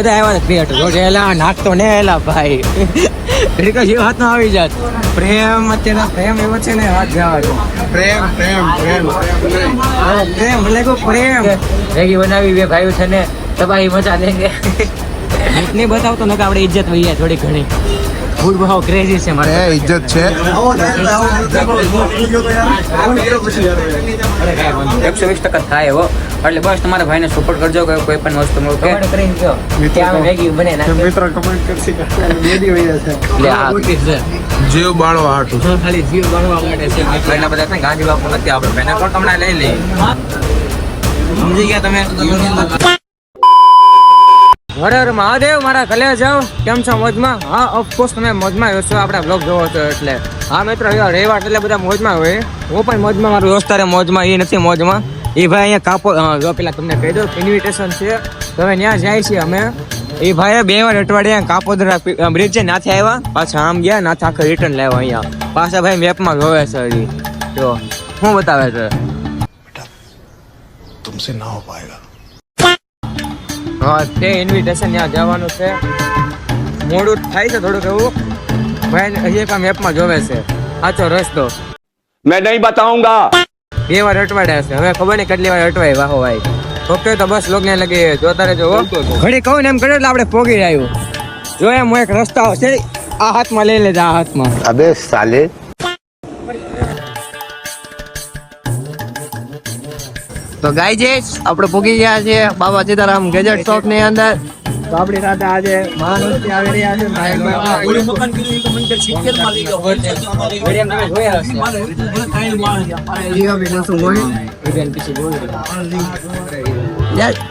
બધા આવ્યા ક્રિએટર જો એલા નાખતો ને એલા ભાઈ એટલે જીવ હાથમાં આવી જાત પ્રેમ અત્યારે પ્રેમ એવો છે ને હાથ જવા દો પ્રેમ લાગ્યો પ્રેમ રેગી બનાવી બે ભાઈઓ છે ને તબાહી મજા દેંગે નહીં બતાવતો ને કે આપણે ઇજ્જત હોય થોડી ઘણી ફૂડ બહુ ક્રેઝી છે મારે ઇજ્જત છે 120% થાય એવો એટલે બસ તમારા ભાઈને સપોર્ટ કરજો કે કોઈ પણ વસ્તુ કમેન્ટ કરીને કહો ત્યાં મેગી બને ના મિત્ર કમેન્ટ કરશે કે રેડી હોય છે એટલે આ છે જીવ બાળવા હાટું ખાલી જીવ બાળવા માટે છે એટલા બધા છે ગાંધી બાપુ નથી આપણે બેનર પણ તમને લઈ લઈએ સમજી ગયા તમે હર મહાદેવ મારા કલે જાઓ કેમ છો મોજમાં હા ઓફકોર્સ તમે મોજમાં છો આપણા બ્લોગ જોવો છો એટલે હા મિત્રો રવિવાર એટલે બધા મોજમાં હોય હું પણ મોજમાં મારું દોસ્ત મોજમાં એ નથી મોજમાં એ ભાઈ અહીંયા કાપો જો પેલા તમને કહી દો ઇન્વિટેશન છે તમે ત્યાં જાય છે અમે એ ભાઈએ 2 વાર અઠવાડિયા કાપોદરા બ્રિજ છે નાથી આવ્યા પાછા આમ ગયા નાથી આખા રિટર્ન લાવ્યા અહીંયા પાછા ભાઈ મેપમાં જોવે છે હજી જો શું બતાવે છે તુમસે ના હો પાએગા હા તે ઇન્વિટેશન ત્યાં જવાનું છે મોડું થાય છે થોડુંક એવું ભાઈ હજી એક મેપમાં જોવે છે સાચો રસ્તો मैं नहीं बताऊंगा 2 વાર અટવાડ્યા છે હવે ખબર નહીં કેટલી વાર અટવાય વાહો ભાઈ ઓકે તો બસ લોક ને લગી જોતા રહેજો ઘડી કહું ને એમ કર્યો એટલે આપણે પોગી આવ્યું જો એમ એક રસ્તા હશે આ હાથમાં લઈ લેજે આ હાથમાં अबे साले તો ગાઈઝ આપણે પોગી ગયા છે બાબા સીતારામ ગેજેટ શોપ ની અંદર તો આપણી સાથે આજે મહાનુષ્ય આવી રહ્યા છે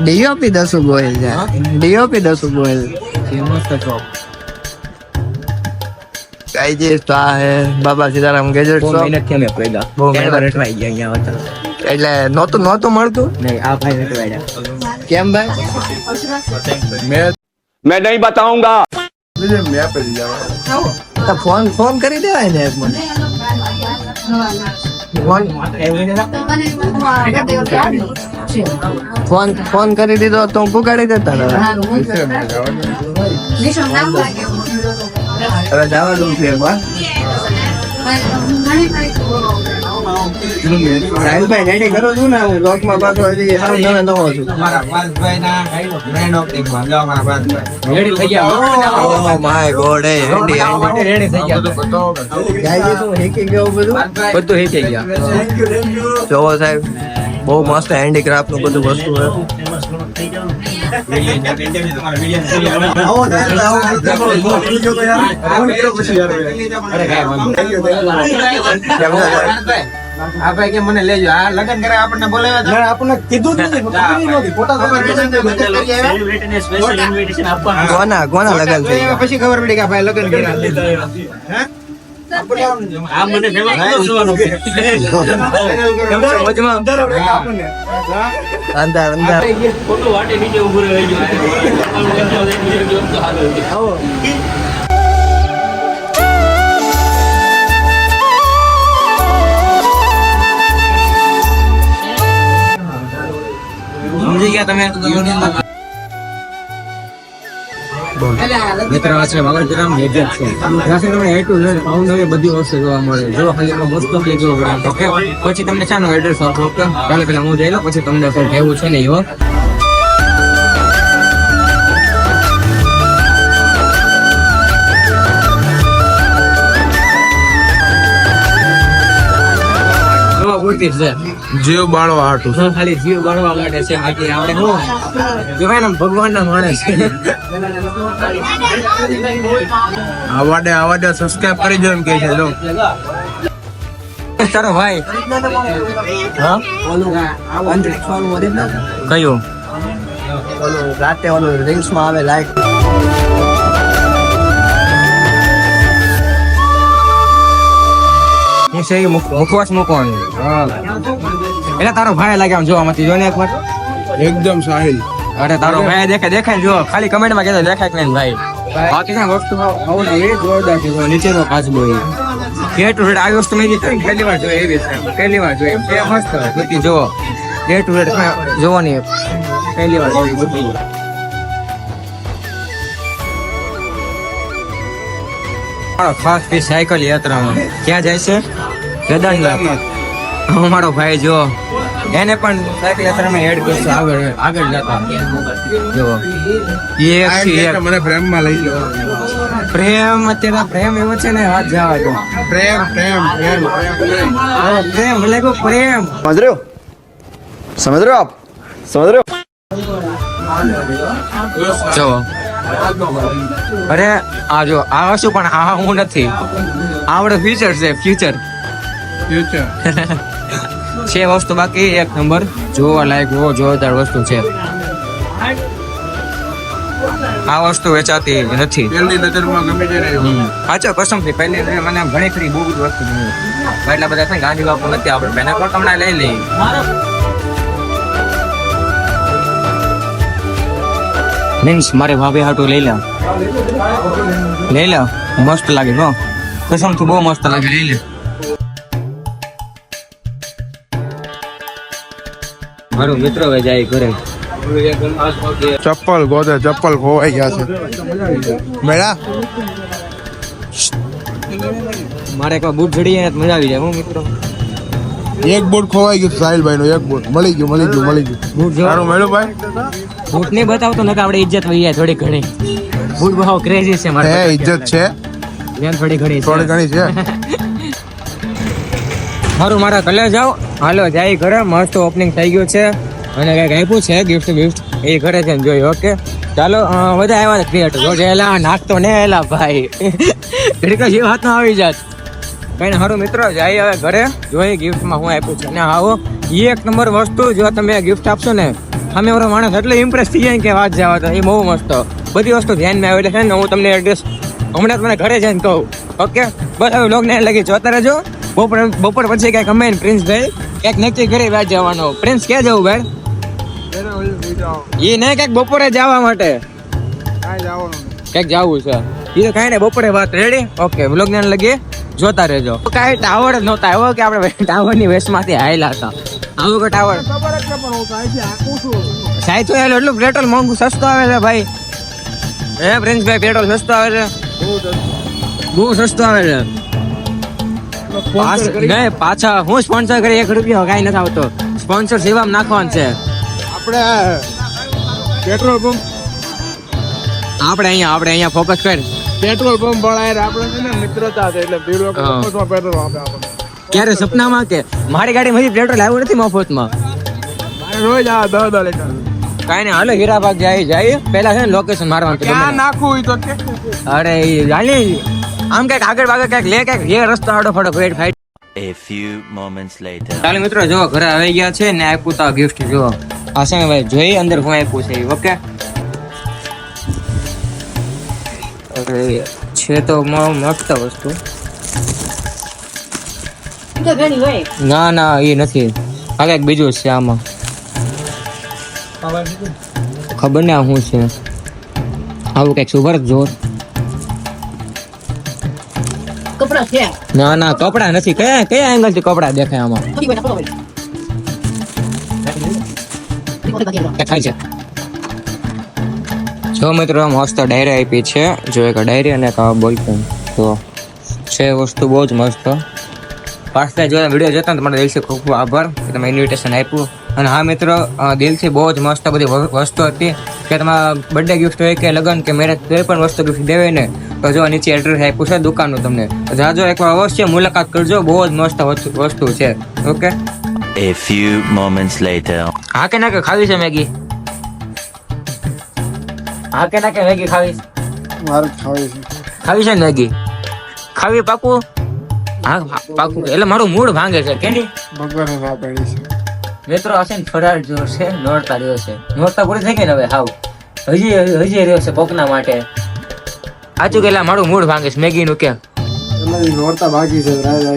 ડીઓપી 10 ગોયલ છે ડીઓપી 10 ગોયલ મસ્ત શોપ ગાઈઝ તો આ હે બાબા સીતારામ ગેજેટ શોપ મહેનત અમે પેદા બહુ મહેનત રટવાઈ ગયા અહીંયા હતા એટલે નહોતું મળતું નહીં આ ભાઈ રટવાડ્યા કેમ ભાઈ मैं नहीं बताऊंगा મેં પડી જાવ તો ફોન કરી દેવાય ને એક મને ફોન કરી દીધો તો હું પુગાડી દેતા હવે જવા દઉં છું એકવાર સાહિલભાઈ રેડી કરો છું ને હું લોકમાં પાછો હજી નવો છું રેડી થઈ ગયા માય ગોડ રેડી થઈ ગયા શું હેકી ગયો બધું હેકી ગયા જોવો સાહેબ બહુ મસ્ત હેન્ડીક્રાફ્ટ નું બધું વસ્તુ આ ભાઈ કે મને લેજો આ લગન કરે આપણને બોલાવ્યા આપણને કીધું જ નથી કોના લગન થઈ ગયા પછી ખબર પડી કે ભાઈ લગન કર્યા આ મને અંદર ફોટો વાટે નીચે ઉભો રહી ગયો સમજી ગયા તમે મિત્ર છે બાબાજીરામ ગેજેટ છે ત્યાંથી તમને એ ટુ ઝેડ ફાઉન્ડ હવે બધી વસ્તુ જોવા મળે જો ખાલી વસ્તુ કે જો ઓકે પછી તમને ચાનો એડ્રેસ આપો ઓકે કાલે પેલા હું જઈ લઉં પછી તમને કોઈ કહેવું છે ને એવો જીવ બાળવા હાટું ખાલી જીવ બાળવા માટે છે બાકી આપણે શું કહેવાય ને ભગવાન ના માણસ આવાડે સબસ્ક્રાઇબ કરી દો એમ કે છે લો તારો ભાઈ હા કયું રાતે ઓલું રીલ્સ માં આવે લાઈક હું છે મુખવાસ મૂકવાનું એટલે તારો ભાઈ લાગે આમ જોવામાંથી જો ને એક વાર એકદમ સાહિલ અરે તારો ભાઈ દેખાય જો ખાલી કમેન્ટ માં કહેતો દેખાય કે નહીં ભાઈ બાકી ના વસ્તુ આવું એ જોરદાર છે નીચેનો કાચબો એ ડે ટુ ડે આ વસ્તુ મેં પહેલી વાર જોઈ એવી છે પહેલી વાર જોઈ એ મસ્ત બધી જો ડે ટુ ડે જોવાની પહેલી વાર જોઈ બધી મારો ખાસ પીસ સાયકલ યાત્રામાં ક્યાં જાય છે? કેદારનાથ. અમારો ભાઈ જો એને પણ સાયકલ યાત્રામાં એડ કરશે આગળ જતા જો એક થી એક મને પ્રેમમાં લઈ લો. પ્રેમ અત્યારે પ્રેમ એવો છે ને હાથ જવા દો. પ્રેમ પ્રેમ પ્રેમ પ્રેમ લાગો પ્રેમ. समझ रहे हो आप समझ रहे हो જો અરે આ જો આ વસ્તુ પણ આ હું નથી આવડે ફ્યુચર છે ફ્યુચર ફ્યુચર છે વસ્તુ બાકી એક નંબર જોવા લાયક બહુ જોરદાર વસ્તુ છે. આ વસ્તુ વેચાતી નથી. પહેલી નજરમાં ગમે છે ને સાચો કસમ થી પહેલી મને ઘણી ખરી બહુ બધી વસ્તુ ગમી. એટલા બધા છે ને ગાંધી બાપુ નથી આપણે બેના પર હમણાં લઈ લઈએ. મીન્સ મારે ભાભી હાટું લઈ લે મસ્ત લાગે હો કસમ થી બહુ મસ્ત લાગે લઈ લે. મારો મિત્ર હવે જાય ઘરે. ચપ્પલ ગોતે ચપ્પલ ખોવાઈ ગયા છે મેળા મારે કોઈ બૂટ જડી જાય તો મજા આવી જાય હું મિત્રો. એક બોટ ખોવાઈ ગયું સાહિલભાઈ નું એક બોટ મળી ગયું બૂટ જો સારું મેળું ભાઈ બૂટ નહીં બતાવતો ને આપણે ઇજ્જત થઈ જાય થોડી ઘણી. બૂટ બહુ ક્રેઝી છે મારે. હે ઇજ્જત છે એમ થોડી ઘણી થોડી ઘણી છે. મારું મારા કલે જાઓ હાલો જાય ઘરે. મસ્ત ઓપનિંગ થઈ ગયું છે અને કઈક આપ્યું છે ગિફ્ટ એ ઘરે છે જોઈ. ઓકે ચાલો બધા આવ્યા ક્રિએટર જો એલા નાખતો ને એલા ભાઈ ઘડીક જે હાથમાં આવી જાત કઈ સારું મિત્રો જાય હવે ઘરે જોઈ ગિફ્ટમાં હું આપ્યું છે. અને આવો એક નંબર વસ્તુ જો તમે ગિફ્ટ આપશો ને સામે વાળો માણસ એટલે ઇમ્પ્રેસ થઈ જાય કે વાત જવા તો એ બહુ મસ્ત બધી વસ્તુ ધ્યાનમાં આવે એટલે છે ને હું તમને એડ્રેસ હમણાં જ મને ઘરે જઈને કહું. ઓકે બસ હવે લોક ને લગી જોતા રહેજો. બપોર પછી કઈક અમે પ્રિન્સ ભાઈ કઈક નક્કી કરી વાત જવાનો. પ્રિન્સ ક્યાં જવું ભાઈ? એ નહીં કઈક બપોરે જવા માટે કઈક જવું છે એ તો કઈ નહીં બપોરે વાત રેડી. ઓકે વ્લોગ ને લગી જોતા રહેજો. કઈ ટાવર જ નહોતા આવ્યો કે આપણે ટાવર ની વેસ્ટ માંથી આવેલા હતા. આવું કે ટાવર સાહેબ તો એટલું પેટ્રોલ મોંઘું સસ્તું આવે છે ભાઈ. હે પ્રિન્સ ભાઈ પેટ્રોલ સસ્તું આવે છે બહુ સસ્તું આવે છે. પાછા હું સ્પોન્સર કરી 1 રૂપિયા કઈ નથી આવતો. સ્પોન્સર સેવામાં નાખવાનું છે આપણે પેટ્રોલ પંપ આપણે અહીંયા ફોકસ કર. પેટ્રોલ પંપ વાળા આપણે છે ને મિત્રતા છે એટલે 2 લોકો મફતમાં પેટ્રોલ આપે આપણને. ક્યારે સપનામાં કે મારી ગાડીમાંથી પેટ્રોલ આવ્યું નથી મફતમાં. મારે રોજ આ 10 લીટર કાઈ નહીં હાલો હીરાબાગ જાય પેલા છે ને લોકેશન મારવાનું છે. ક્યાં નાખવું હોય તો કે અરે હાલી આમ કઈક આગળ કઈક લે કઈક જે રસ્તો આડો ફાડો fight. A few moments later. ચાલો મિત્રો જો ઘરે આવી ગયા છે ને આપ્યું તા ગિફ્ટ જો આ છે ભાઈ જોઈ અંદર હું આપ્યું છે. ઓકે છે તો મસ્ત વસ્તુ. ના એ નથી આ કઈક બીજું છે આમાં ખબર ને આ શું છે. આવું કઈક સુભર જોર ના કપડા નથી. કયા એંગલ થી કપડા દેખાય આમાં દેખાય છે. જો મિત્રો મસ્ત ડાયરી આપી છે જો એક ડાયરી અને એક બોલપેન તો છે વસ્તુ બહુ જ મસ્ત. પાછળ જો વિડીયો જોતા તમારા દિલથી ખૂબ ખૂબ આભાર કે તમે ઇન્વિટેશન આપ્યું. અને હા મિત્રો દિલથી બહુ જ મસ્ત બધી વસ્તુ હતી કે તમારા બર્થડે ગિફ્ટ હોય કે લગ્ન કે મેરેજ કોઈ પણ વસ્તુ ગિફ્ટ દેવાય ને તો જો નીચે એડ્રેસ આપ્યું છે દુકાનનું તમને જાજો એકવાર અવશ્ય મુલાકાત કરજો. બહુ જ મસ્ત વસ્તુ છે. Okay A few moments later. હા કે ના કે ખાવી છે મેગી? હા કે ના કે મેગી ખાવી મારે ખાવી છે ખાવી છે મેગી ખાવી પાકું? હા પાકું એટલે મારું મૂડ ભાંગે છે કે નહીં ભગવાને ના પાડી છે. મિત્રો હશે ને ફરાર જો છે નોરતા રહ્યો છે. નોરતા પૂરી થઈ ગઈ ને હવે હાવ હજી રહ્યો છે પોકના માટે. સાચું કે એટલે મારું મૂડ ભાંગે છે મેગી નું કેમ નોરતા બાકી છે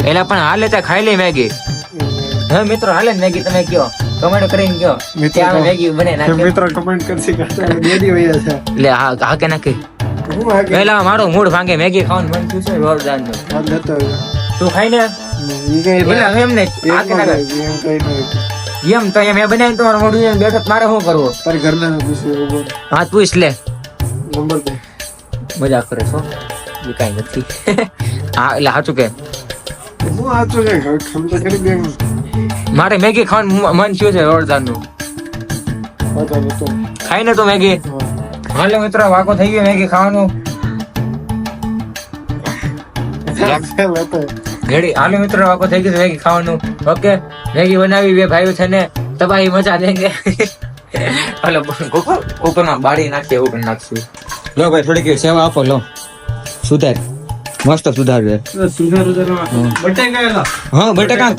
એટલે પણ હાલે ત્યાં ખાઈ લે મેગી. હવે મિત્રો હાલે ને મેગી તમે કયો કમેન્ટ કરીને કયો ત્યાં મેગી બને નાખે મિત્રો કમેન્ટ કરશે કે રેડી હોય છે એટલે હા કે નાખી હું આ કે પેલા મારું મૂડ ભાંગે મેગી ખાવાનું મન થયું છે જોરદાર નું. વાત લેતો તું ખાઈ ને એટલે એમ નહીં આ કે ના એમ તો એમ બનાવીને તમારું મોઢું એમ બેઠો તો મારે શું કરવું? તારી ઘરના પૂછ્યું હા પૂછ લે નંબર દે મજાક કરે છો એ કાંઈ નથી. હા એટલે સાચું કે હું આચો છે ખમતો કરી બે મારે મેગી ખાવાનું મન થયું છે જોરદારનું. બતો ખાઈને તો મેગી. હાલો મિત્રો વાકો થઈ ગયો મેગી ખાવાનું. રેડી હાલો મિત્રો વાકો થઈ ગયો મેગી ખાવાનું. ઓકે મેગી બનાવી બે ભાઈઓ છે ને તબાહી મજા દેંગે. હાલો કુકરમાં બાળી નાખીએ એવું પણ નાખશું. લો ભાઈ થોડીક સેવા આપો લો. સુધાર મસ્ત સુધાર હા બટેકા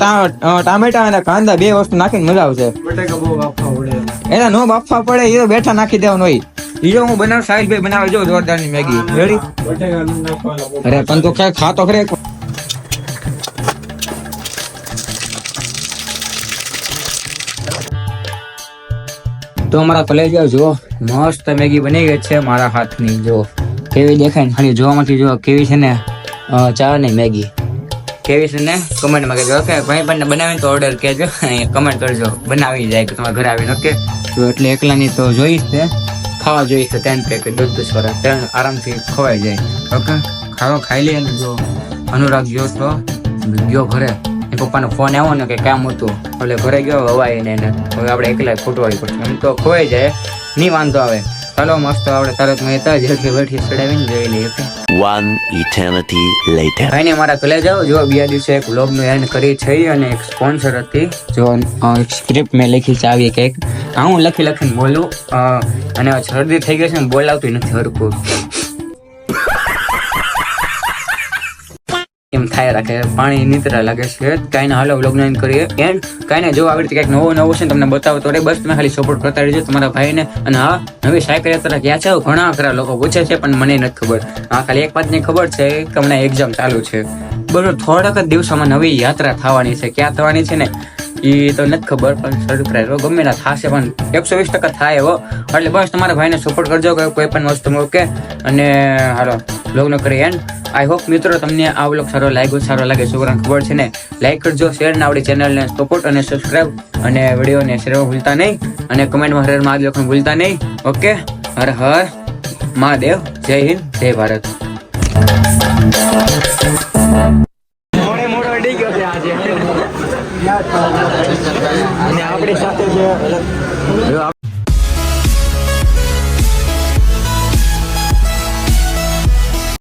ટામેટા અને કાંદા બે વસ્તુ નાખીને મજા આવશે. બટેકા બહુ બાફવા પડે એના નો બાફવા પડે એ તો બેઠા નાખી દેવાનું હોય. ઈજો હું બનાવ સાહિલભાઈ બનાવે જો જોરદારની મેગી. રેડી બટેકા નાખવાના અરે પણ તો ખાતો ખરે. તો અમારા કલેજ જો મસ્ત મેગી બની ગઈ છે મારા હાથની. જો કેવી દેખાય ને ખાલી જોવામાંથી જો કેવી છે ને ચા નહીં મેગી કેવી છે ને કમેન્ટમાં કહેજો. ઓકે ભાઈ પણ બનાવીને તો ઓર્ડર કહેજો, કમેન્ટ કરજો બનાવી જાય કે તમારા ઘરે આવીને. ઓકે તો એટલે એકલાની તો જોઈશ છે ખાવા જોઈશ તો 10 પેકેટ 10 વાળા 10 આરામથી ખવાઈ જાય. ઓકે ખાઈ લઈએ ને. જો અનુરાગ ગયો તો ગયો ઘરે એ પપ્પાનો ફોન આવ્યો ને કે કામ હતું એટલે ઘરે ગયો હવાઈ ને એને હવે આપણે એકલા ખૂટવાવી પડશે. એમ તો ખોવાઈ જાય નહીં વાંધો આવે. ચાલો મસ્ત આપણે તરત મહેતા જેટલી બેઠી ચડાવીને જોઈ લઈએ. One eternity later. ભાઈને મારા કલે જાઓ. જો બીજા દિવસે એક વ્લોગનું એન્ડ કરી છે અને એક સ્પોન્સર હતી. જો એક સ્ક્રિપ્ટ મેં લખી છે આવી કંઈક. હું લખીને બોલું અને શરદી થઈ ગઈ છે ને બોલાવતું નથી હરખું એમ થાય રાખે પાણી નીતરા લાગે છે. કાંઈ ના હાલો વ્લોગનો એન્ડ કરીએ એન્ડ કાંઈ ને જો આવી રીતે કંઈક નવો છે ને તમને બતાવો તો બસ તમે ખાલી સપોર્ટ કરતા રહેજો તમારા ભાઈને. અને હા નવી સાયકલ યાત્રા ક્યાં છે ઘણા ખરા લોકો પૂછે છે પણ મને નથી ખબર. હા ખાલી એક વાતની ખબર છે કે હમણાં એક્ઝામ ચાલુ છે બરોબર. થોડાક જ દિવસોમાં નવી યાત્રા થવાની છે. ક્યાં થવાની છે ને એ તો નથી ખબર પણ સરપ્રાઈઝ ગમે ના થશે પણ 120% થાય એવો. એટલે બસ તમારા ભાઈને સપોર્ટ કરજો કોઈ પણ વસ્તુ ઓકે. અને હાલો વ્લોગનો કરી એન્ડ. આઈ હોપ મિત્રો તમને આ વ્લોગ સારો લાગે છોકરાને ખબર છે ને લાઈક કરજો શેર ને આપણી ચેનલને સપોર્ટ અને સબસ્ક્રાઈબ અને વિડીયોને શેર ભૂલતા નહીં અને કમેન્ટમાં હર હર મહાદેવ લખવાનું ભૂલતા નહીં. ઓકે હર હર મહાદેવ. જય હિન્દ જય ભારત. મોડો અડી ગયો છે આજે અને આપણી સાથે છે